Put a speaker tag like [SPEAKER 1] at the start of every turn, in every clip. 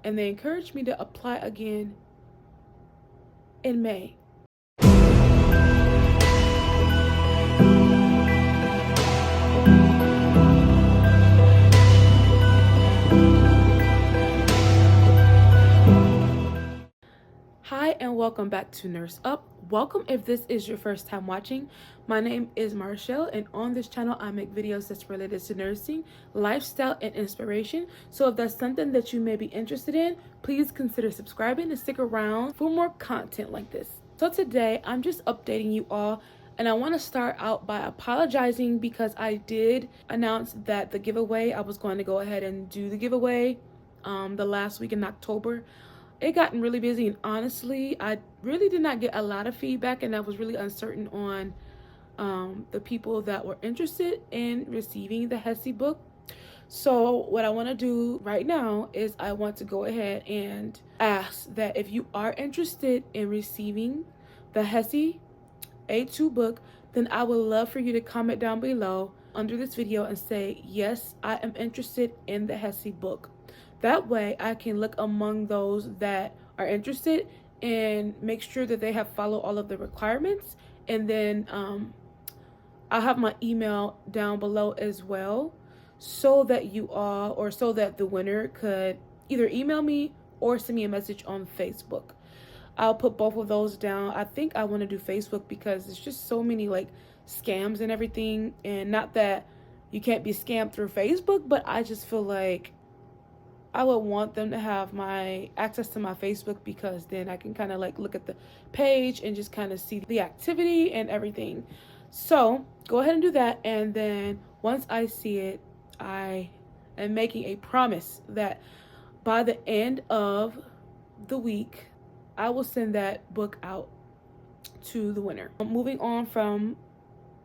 [SPEAKER 1] and they encouraged me to apply again in May. Hi and welcome back to Nurse Up. Welcome if this is your first time watching. My name is Marshall, and on this channel I make videos that's related to nursing, lifestyle, and inspiration. So if that's something that you may be interested in, please consider subscribing and stick around for more content like this. So today I'm just updating you all, and I want to start out by apologizing because I did announce that the giveaway, I was going to go ahead and do the giveaway the last week in October. It gotten really busy, and honestly I really did not get a lot of feedback, and I was really uncertain on the people that were interested in receiving the HESI book. So what I want to do right now is I want to go ahead and ask that if you are interested in receiving the HESI A2 book, then I would love for you to comment down below under this video and say, yes, I am interested in the HESI book. That way I can look among those that are interested and make sure that they have followed all of the requirements. And then I'll have my email down below as well, so that you all, or so that the winner could either email me or send me a message on Facebook. I'll put both of those down. I think I want to do Facebook because there's just so many like scams and everything. And not that you can't be scammed through Facebook, but I just feel like I would want them to have my access to my Facebook, because then I can kind of like look at the page and just kind of see the activity and everything. So go ahead and do that. And then once I see it, I am making a promise that by the end of the week, I will send that book out to the winner. Moving on from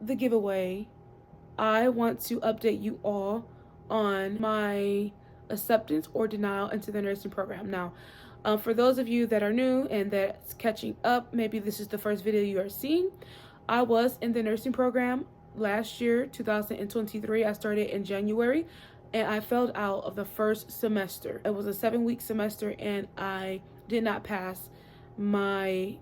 [SPEAKER 1] the giveaway, I want to update you all on my acceptance or denial into the nursing program. Now, for those of you that are new and that's catching up, maybe this is the first video you are seeing. I was in the nursing program last year, 2023. I started in January, and I failed out of the first semester. It was a 7-week semester, and I did not pass I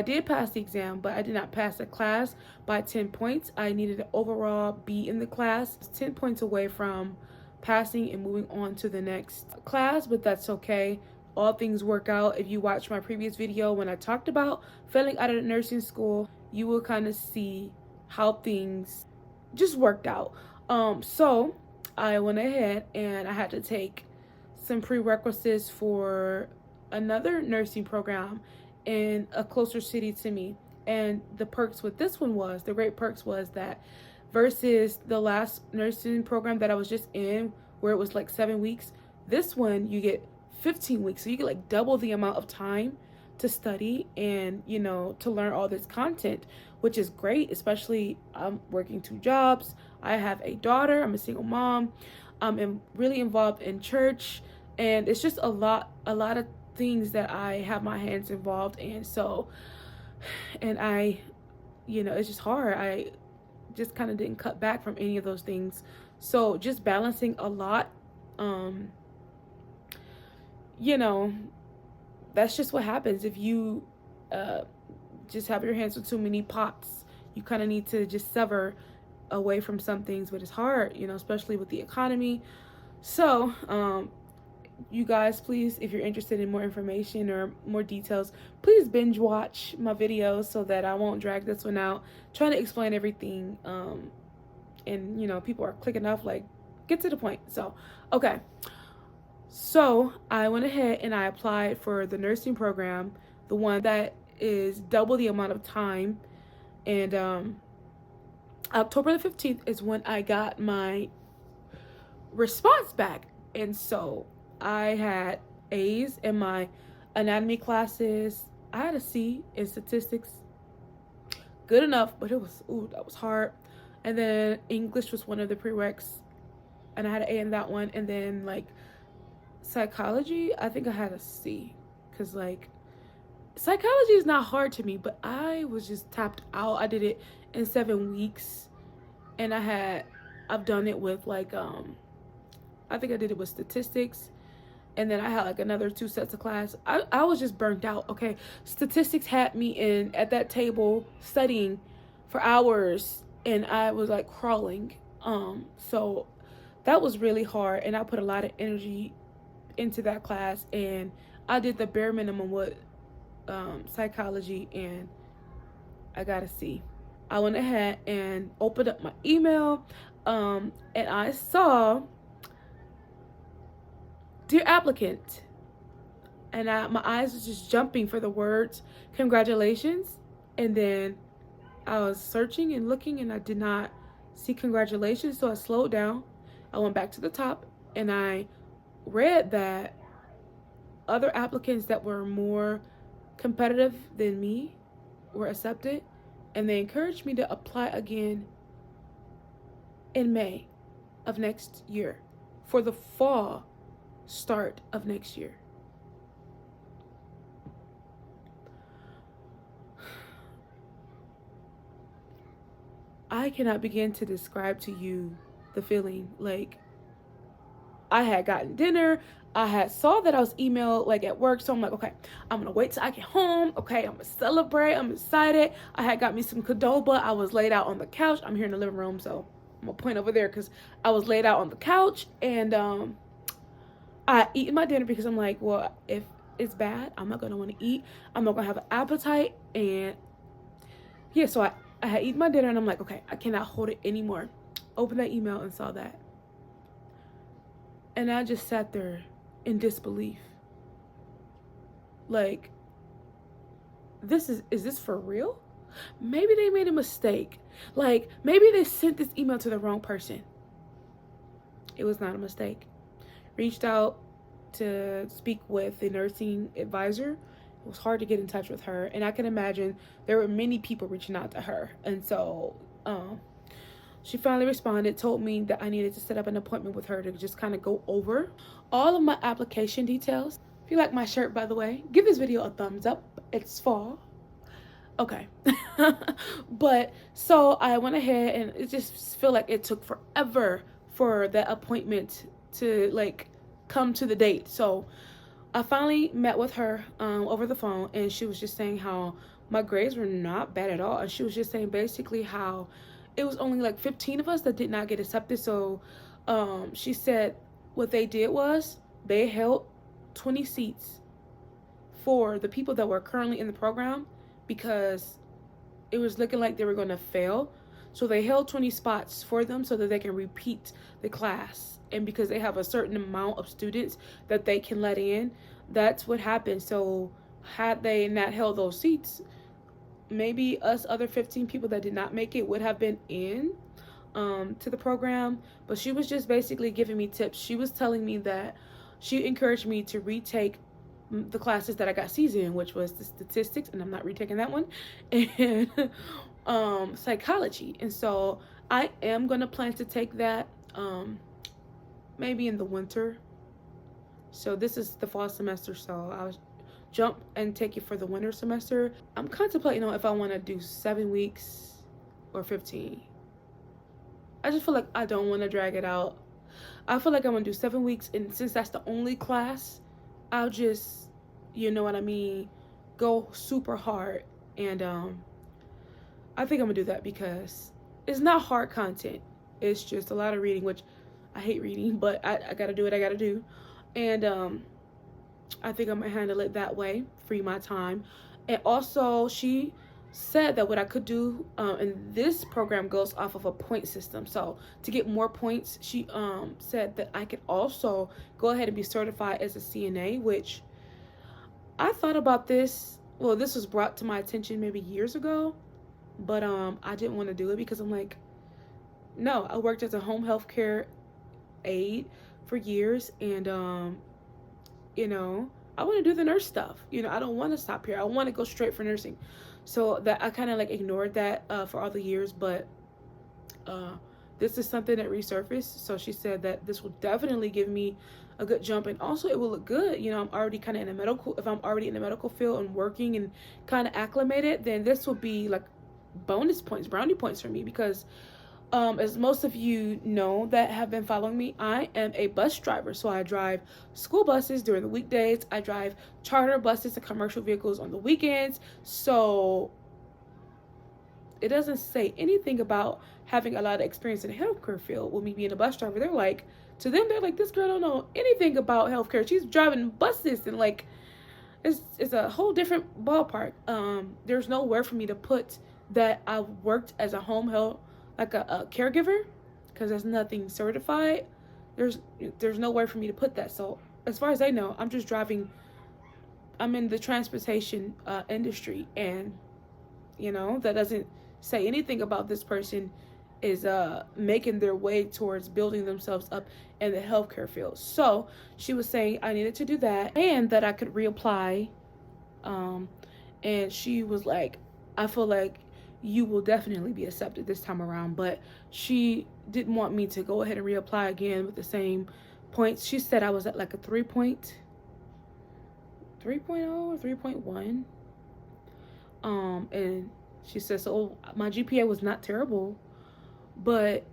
[SPEAKER 1] did pass the exam, but I did not pass the class by 10 points. I needed an overall B in the class, 10 points away from passing and moving on to the next class, but that's okay. All things work out. If you watch my previous video when I talked about failing out of nursing school, you will kind of see how things just worked out. So I went ahead and I had to take some prerequisites for another nursing program in a closer city to me. And the perks with this one was, the great perks was that versus the last nursing program that I was just in, where it was like 7 weeks, this one you get 15 weeks. So you get like double the amount of time to study and, you know, to learn all this content, which is great. Especially I'm working 2 jobs. I have a daughter. I'm a single mom. I'm really involved in church, and it's just a lot of things that I have my hands involved in. So, and I, you know, it's just hard. I just kind of didn't cut back from any of those things. So just balancing a lot, you know, that's just what happens if you just have your hands with too many pots. You kind of need to just sever away from some things, but it's hard, you know, especially with the economy. So you guys, please, if you're interested in more information or more details, please binge watch my videos so that I won't drag this one out trying to explain everything. And you know, people are clicking off, like, get to the point. So okay, so I went ahead and I applied for the nursing program, the one that is double the amount of time. And October the 15th is when I got my response back. And so I had A's in my anatomy classes. I had a C in statistics. Good enough, but it was, that was hard. And then English was one of the prereqs, and I had an A in that one. And then like psychology, I think I had a C, because like psychology is not hard to me, but I was just tapped out. I did it in 7 weeks, and I've done it with like I think I did it with statistics, and then I had like another 2 sets of class. I was just burnt out. Okay, statistics had me in at that table studying for hours, and I was like crawling. So that was really hard, and I put a lot of energy into that class, and I did the bare minimum with psychology, and I got a C. I went ahead and opened up my email, and I saw, "Dear applicant," and my eyes was just jumping for the words "congratulations," and then I was searching and looking, and I did not see congratulations, so I slowed down. I went back to the top, and I read that other applicants that were more competitive than me were accepted, and they encouraged me to apply again in May of next year for the fall start of next year. I cannot begin to describe to you the feeling. Like, I had gotten dinner. I had saw that I was emailed like at work, so I'm like, okay, I'm gonna wait till I get home. Okay, I'm gonna celebrate. I'm excited. I had got me some Qdoba. I was laid out on the couch. I'm here in the living room, so I'm gonna point over there because I was laid out on the couch, and I eaten my dinner because I'm like, well, if it's bad, I'm not gonna want to eat. I'm not gonna have an appetite, and yeah, so I had eaten my dinner, and I'm like, okay, I cannot hold it anymore. Opened that email and saw that, and I just sat there in disbelief. Like, is this for real? Maybe they made a mistake. Like, maybe they sent this email to the wrong person. It was not a mistake. Reached out to speak with the nursing advisor. It was hard to get in touch with her, and I can imagine there were many people reaching out to her. And so she finally responded, told me that I needed to set up an appointment with her to just kind of go over all of my application details. If you like my shirt, by the way, give this video a thumbs up. It's fall. Okay. But so I went ahead, and it just feel like it took forever for that appointment to like come to the date. So I finally met with her over the phone, and she was just saying how my grades were not bad at all. And she was just saying basically how it was only like 15 of us that did not get accepted. So she said what they did was they held 20 seats for the people that were currently in the program because it was looking like they were going to fail. So they held 20 spots for them so that they can repeat the class. And because they have a certain amount of students that they can let in, that's what happened. So had they not held those seats, maybe us other 15 people that did not make it would have been in to the program. But she was just basically giving me tips. She was telling me that she encouraged me to retake the classes that I got C's in, which was the statistics, and I'm not retaking that one, and psychology. And so I am gonna plan to take that maybe in the winter. So this is the fall semester, so I'll jump and take it for the winter semester. I'm contemplating on if I want to do 7 weeks or 15. I just feel like I don't want to drag it out. I feel like I'm gonna do 7 weeks, and since that's the only class, I'll just, you know what I mean, go super hard. And I think I'm gonna do that because it's not hard content. It's just a lot of reading, which I hate reading, but I gotta do what I gotta do. And I think I'm gonna handle it that way, free my time. And also she said that what I could do, and this program goes off of a point system, so to get more points, she said that I could also go ahead and be certified as a CNA, which I thought about this. Well, this was brought to my attention maybe years ago, but I didn't want to do it because I'm like, no, I worked as a home health care aide for years, and you know, I want to do the nurse stuff. You know, I don't want to stop here. I want to go straight for nursing. So that I kind of like ignored that for all the years, but this is something that resurfaced. So she said that this will definitely give me a good jump, and also it will look good. You know, I'm already kind of in a medical, if I'm already in the medical field and working and kind of acclimated, then this will be like bonus points, brownie points for me, because As most of you know that have been following me, I am a bus driver. So I drive school buses during the weekdays. I drive charter buses and commercial vehicles on the weekends. So it doesn't say anything about having a lot of experience in the healthcare field with me being a bus driver. They're like, to them, they're like, this girl don't know anything about healthcare. She's driving buses and like, it's a whole different ballpark. There's nowhere for me to put that I worked as a home health, like a caregiver, because there's nothing certified. There's nowhere for me to put that. So as far as I know, I'm just driving. I'm in the transportation industry, and that doesn't say anything about this person is making their way towards building themselves up in the healthcare field. So she was saying I needed to do that and that I could reapply. And she was like, I feel like you will definitely be accepted this time around. But she didn't want me to go ahead and reapply again with the same points. She said I was at like a 3.0 or 3.1. And she said, so my GPA was not terrible, but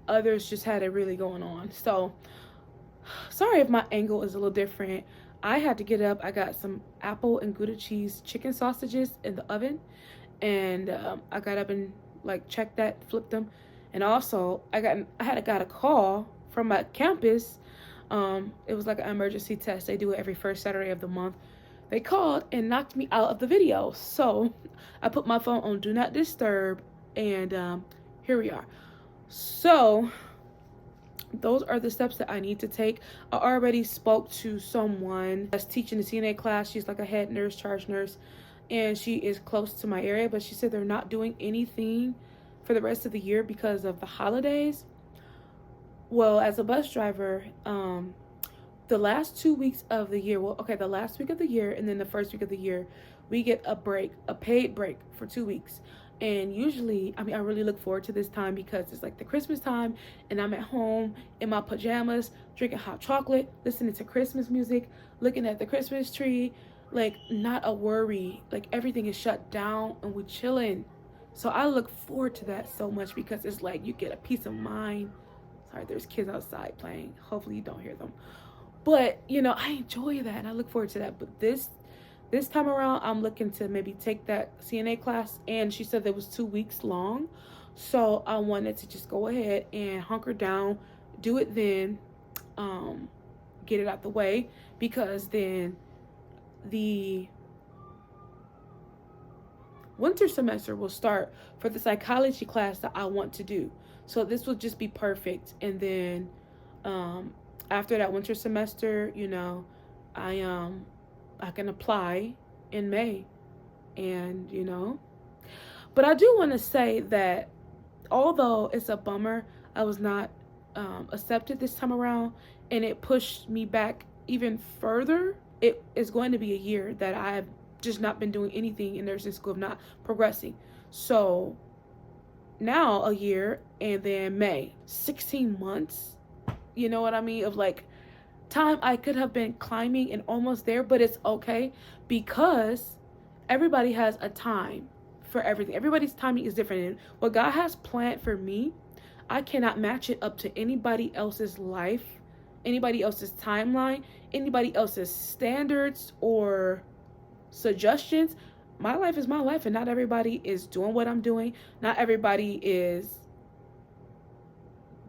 [SPEAKER 1] others just had it really going on. So sorry if my angle is a little different. I had to get up. I got some apple and Gouda cheese chicken sausages in the oven, and I got up and like checked that, flipped them, and also I got a call from my campus. It was like an emergency test. They do it every first Saturday of the month. They called and knocked me out of the video. So I put my phone on do not disturb, and here we are. So those are the steps that I need to take. I already spoke to someone that's teaching the CNA class. She's like a head nurse, charge nurse, and she is close to my area, but she said they're not doing anything for the rest of the year because of the holidays. Well, as a bus driver, the last 2 weeks of the year, the last week of the year and then the first week of the year, we get a break, a paid break for 2 weeks. And usually, I really look forward to this time because it's like the Christmas time and I'm at home in my pajamas, drinking hot chocolate, listening to Christmas music, looking at the Christmas tree, like not a worry, like everything is shut down and we're chilling. So I look forward to that so much because it's like you get a peace of mind. Sorry, there's kids outside playing. Hopefully you don't hear them. But, I enjoy that and I look forward to that. But this time around, I'm looking to maybe take that CNA class. And she said it was 2 weeks long. So I wanted to just go ahead and hunker down, do it then, get it out the way. Because then the winter semester will start for the psychology class that I want to do. So this will just be perfect. And then after that winter semester, I can apply in May. And but I do want to say that although it's a bummer I was not accepted this time around and it pushed me back even further, it is going to be a year that I've just not been doing anything in nursing school, not progressing. So now a year and then May, 16 months, you know what I mean, of like time I could have been climbing and almost there. But it's okay because everybody has a time for everything. Everybody's timing is different, and what God has planned for me, I cannot match it up to anybody else's life, anybody else's timeline, anybody else's standards or suggestions. My life is my life, and not everybody is doing what I'm doing. Not everybody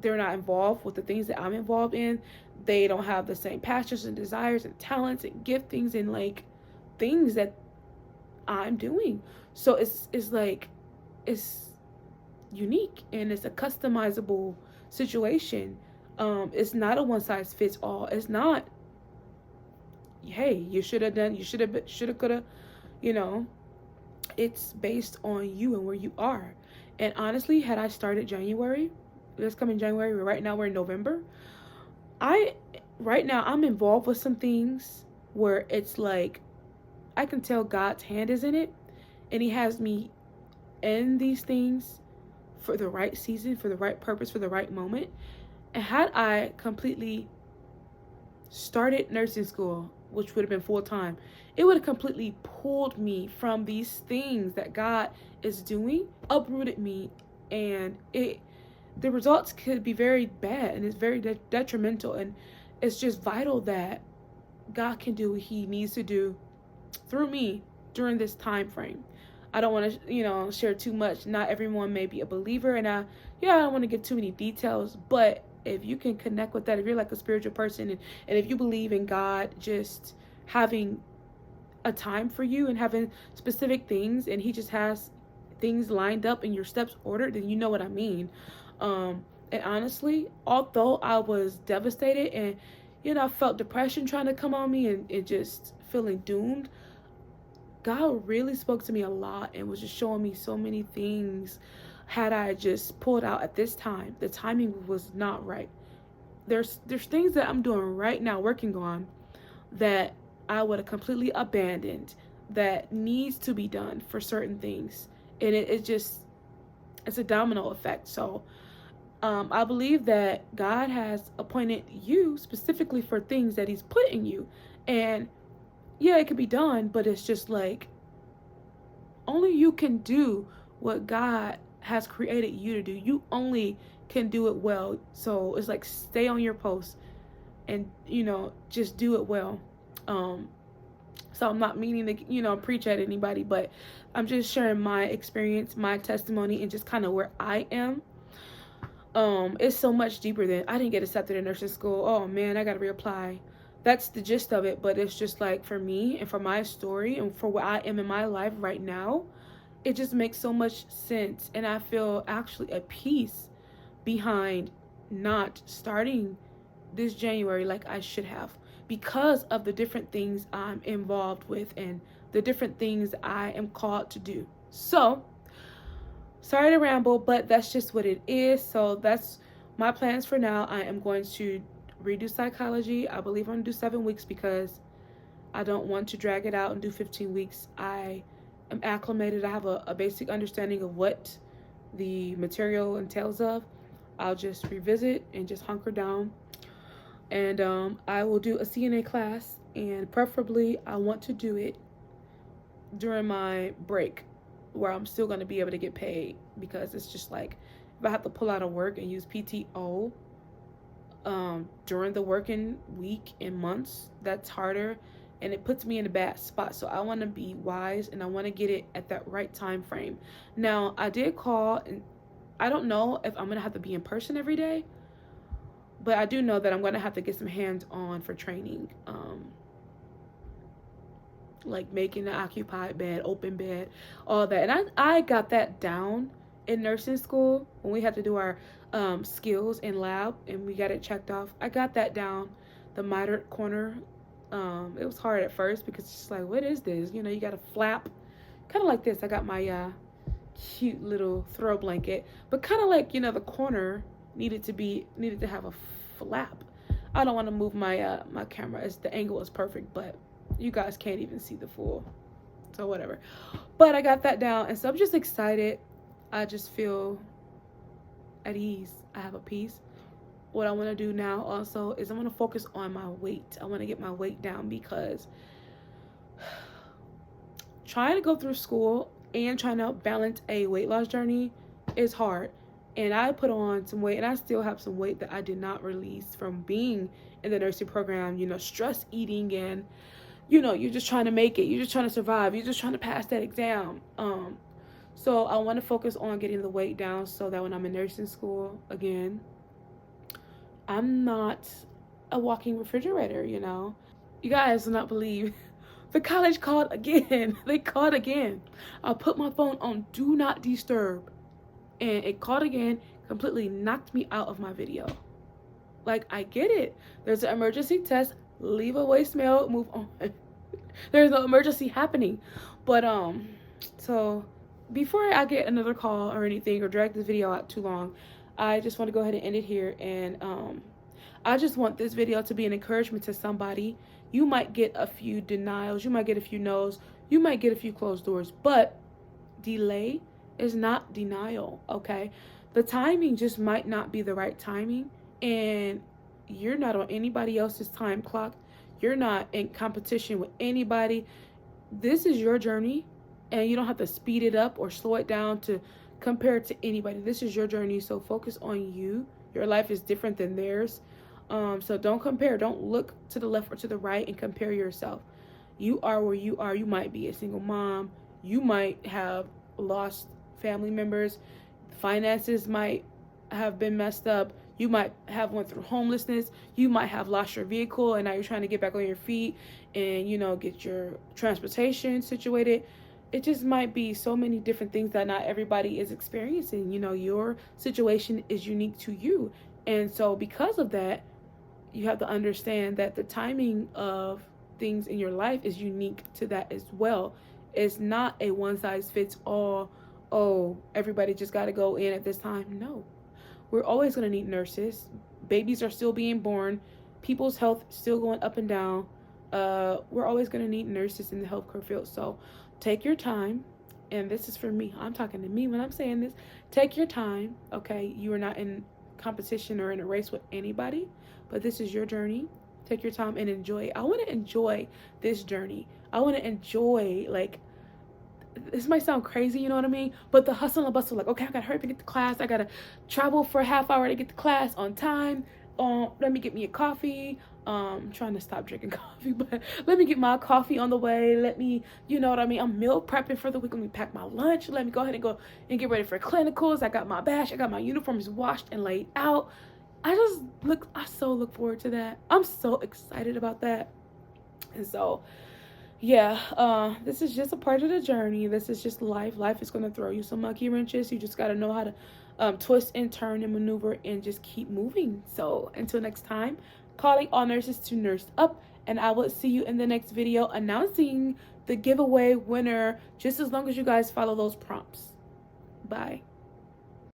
[SPEAKER 1] they're not involved with the things that I'm involved in. They don't have the same passions and desires and talents and giftings and like things that I'm doing. So it's like, it's unique and it's a customizable situation. It's not a one size fits all. It's not, hey, you should have done, you should have, could have, it's based on you and where you are. And honestly, had I started January, this coming January, right now we're in November, right now I'm involved with some things where it's like I can tell God's hand is in it, and he has me in these things for the right season, for the right purpose, for the right moment. And had I completely started nursing school, which would have been full-time, it would have completely pulled me from these things that God is doing, uprooted me, and the results could be very bad, and it's very detrimental. And it's just vital that God can do what he needs to do through me during this time frame. I don't want to, share too much. Not everyone may be a believer, and I don't want to give too many details, but if you can connect with that, if you're like a spiritual person, and if you believe in God just having a time for you and having specific things, and he just has things lined up and your steps ordered, then you know what I mean. And honestly, although I was devastated and I felt depression trying to come on me, and just feeling doomed, God really spoke to me a lot and was just showing me so many things. Had I just pulled out at this time, the timing was not right. There's things that I'm doing right now, working on, that I would have completely abandoned, that needs to be done for certain things. And it's a domino effect. So I believe that God has appointed you specifically for things that he's put in you. And yeah, it could be done, but it's just like only you can do what God has created you to do. You only can do it well. So it's like, stay on your post and just do it well. So I'm not meaning to preach at anybody, but I'm just sharing my experience, my testimony, and just kind of where I am. It's so much deeper than I didn't get accepted in nursing school. Oh man, I gotta reapply. That's the gist of it. But it's just like, for me and for my story and for where I am in my life right now, it just makes so much sense. And I feel actually a peace behind not starting this January like I should have, because of the different things I'm involved with and the different things I am called to do. So sorry to ramble, but that's just what it is. So that's my plans for now. I am going to redo psychology. I believe I'm going to do 7 weeks because I don't want to drag it out and do 15 weeks. I am acclimated. I have a basic understanding of what the material entails of. I'll just revisit and just hunker down. And I will do a CNA class, and preferably I want to do it during my break where I'm still going to be able to get paid, because it's just like, if I have to pull out of work and use PTO during the working week and months, that's harder, and it puts me in a bad spot. So I want to be wise, and I want to get it at that right time frame. Now, I did call, and I don't know if I'm going to have to be in person every day, but I do know that I'm going to have to get some hands-on for training, like making the occupied bed, open bed, all that. And I got that down in nursing school when we had to do our skills in lab, and we got it checked off. I got that down, the miter corner. It was hard at first because it's just like, what is this? You got to flap, kind of like this. I got my cute little throw blanket, but kind of like, the corner needed to have a flap. I don't want to move my my camera, as the angle is perfect, but you guys can't even see the full, so whatever. But I got that down, and so I'm just excited. I just feel at ease. I have a peace. What I want to do now also is I want to focus on my weight. I want to get my weight down, because trying to go through school and trying to balance a weight loss journey is hard. And I put on some weight, and I still have some weight that I did not release from being in the nursing program, stress eating, and you're just trying to make it. You're just trying to survive. You're just trying to pass that exam. So I want to focus on getting the weight down, so that when I'm in nursing school again, I'm not a walking refrigerator, You guys will not believe. The college called again. They called again. I put my phone on do not disturb, and it called again, completely knocked me out of my video. Like, I get it. There's an emergency test. Leave a voicemail, move on. There's no emergency happening. But so before I get another call or anything, or drag this video out too long, I just want to go ahead and end it here. And I just want this video to be an encouragement to somebody. You might get a few denials, you might get a few no's, you might get a few closed doors, but delay is not denial. Okay, the timing just might not be the right timing, and you're not on anybody else's time clock. You're not in competition with anybody. This is your journey, and you don't have to speed it up or slow it down to compare to anybody. This is your journey, so focus on you. Your life is different than theirs. So don't compare. Don't look to the left or to the right and compare yourself. You are where you are. You might be a single mom. You might have lost family members. Finances might have been messed up. You might have went through homelessness. You might have lost your vehicle and now you're trying to get back on your feet and, you know, get your transportation situated. It just might be so many different things that not everybody is experiencing. You know, your situation is unique to you. And so because of that, you have to understand that the timing of things in your life is unique to that as well. It's not a one size fits all. Oh, everybody just got to go in at this time. No, we're always going to need nurses. Babies are still being born. People's health still going up and down. We're always going to need nurses in the healthcare field. So take your time. And this is for me. I'm talking to me when I'm saying this. Take your time. Okay. You are not in competition or in a race with anybody, but this is your journey. Take your time and enjoy it. I want to enjoy this journey. I want to enjoy, like, this might sound crazy, you know what I mean? But the hustle and bustle, like, okay, I gotta hurry up and get to class. I gotta travel for a half hour to get to class on time. Let me get me a coffee. I'm trying to stop drinking coffee, but let me get my coffee on the way. Let me, you know what I mean? I'm meal prepping for the week. Let me pack my lunch. Let me go ahead and go and get ready for clinicals. I got my badge. I got my uniforms washed and laid out. I so look forward to that. I'm so excited about that. And so, yeah, this is just a part of the journey. This is just life. Life is going to throw you some monkey wrenches. You just got to know how to twist and turn and maneuver and just keep moving. So until next time, calling all nurses to nurse up, and I will see you in the next video announcing the giveaway winner, just as long as you guys follow those prompts. Bye.